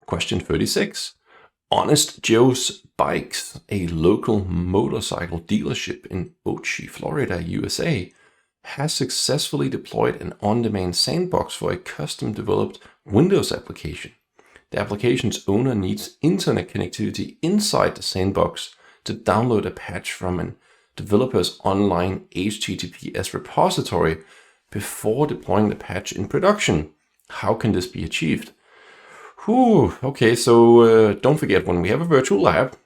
Question 36. Honest Joe's Bikes, a local motorcycle dealership in Ochi, Florida, USA, has successfully deployed an on-demand sandbox for a custom-developed Windows application. The application's owner needs internet connectivity inside the sandbox to download a patch from a developer's online HTTPS repository before deploying the patch in production. How can this be achieved? Okay, so don't forget, when we have a virtual lab,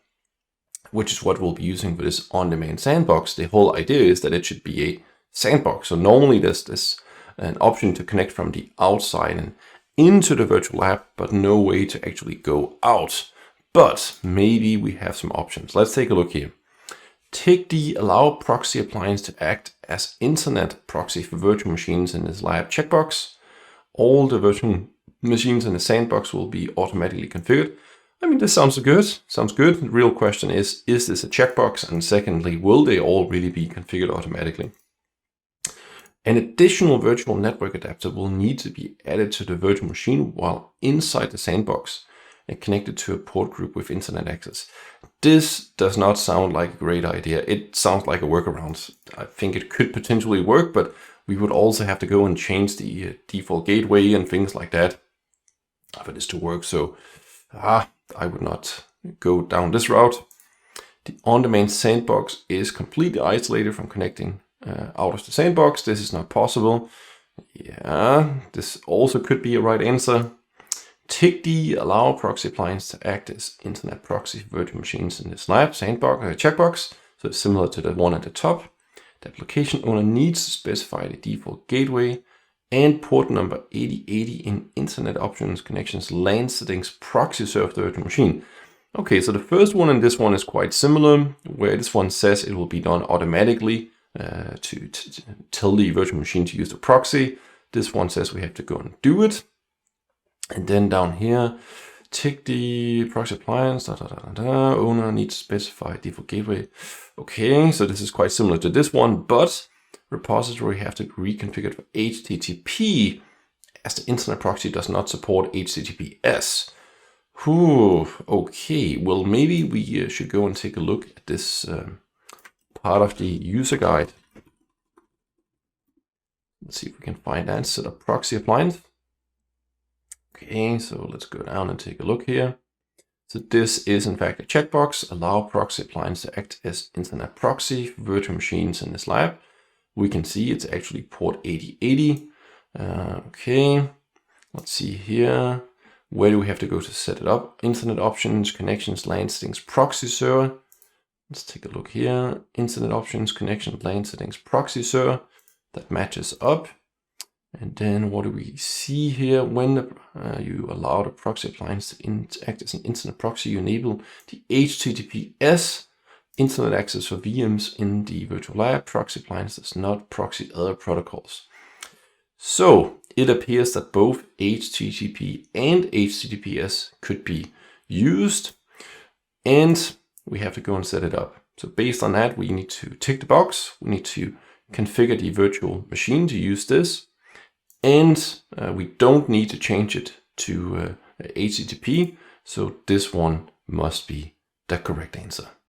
which is what we'll be using for this on-demand sandbox, the whole idea is that it should be a sandbox. So normally there's an option to connect from the outside and into the virtual lab, but no way to actually go out. But maybe we have some options. Let's take a look here. Tick the Allow Proxy Appliance to act as Internet proxy for virtual machines in this lab checkbox. All the virtual machines in the sandbox will be automatically configured. I mean, this sounds good. The real question is this a checkbox? And secondly, will they all really be configured automatically? An additional virtual network adapter will need to be added to the virtual machine while inside the sandbox and connected to a port group with internet access. This does not sound like a great idea. It sounds like a workaround. I think it could potentially work, but we would also have to go and change the default gateway and things like that for this to work. So I would not go down this route. The on-demand sandbox is completely isolated from connecting out of the sandbox. This is not possible. Yeah, this also could be a right answer. Tick the Allow Proxy Appliance to act as Internet proxy for virtual machines in this lab sandbox checkbox. So it's similar to the one at the top. The application owner needs to specify the default gateway and port number 8080 in Internet Options Connections LAN Settings Proxy Serve the virtual machine. Okay, so the first one and this one is quite similar, where this one says it will be done automatically to tell the virtual machine to use the proxy. This one says we have to go and do it. And then down here, tick the proxy appliance, owner needs to specify default gateway. Okay, so this is quite similar to this one, but repository have to be reconfigured for HTTP as the internet proxy does not support HTTPS. Okay, well, maybe we should go and take a look at this part of the user guide. Let's see if we can find that. Set up proxy appliance. Okay, so let's go down and take a look here. So this is in fact a checkbox, Allow Proxy Appliance to act as Internet proxy for virtual machines in this lab. We can see it's actually port 8080. Okay, let's see here. Where do we have to go to set it up? Internet Options, Connections, LAN Settings, Proxy Server. Let's take a look here. Internet Options, Connections, LAN Settings, Proxy Server. That matches up. And then what do we see here? When you allow the proxy appliance to act as an internet proxy, you enable the HTTPS internet access for VMs in the virtual lab. Proxy appliance does not proxy other protocols. So it appears that both HTTP and HTTPS could be used, and we have to go and set it up. So based on that, we need to tick the box. We need to configure the virtual machine to use this. And we don't need to change it to HTTP, so this one must be the correct answer.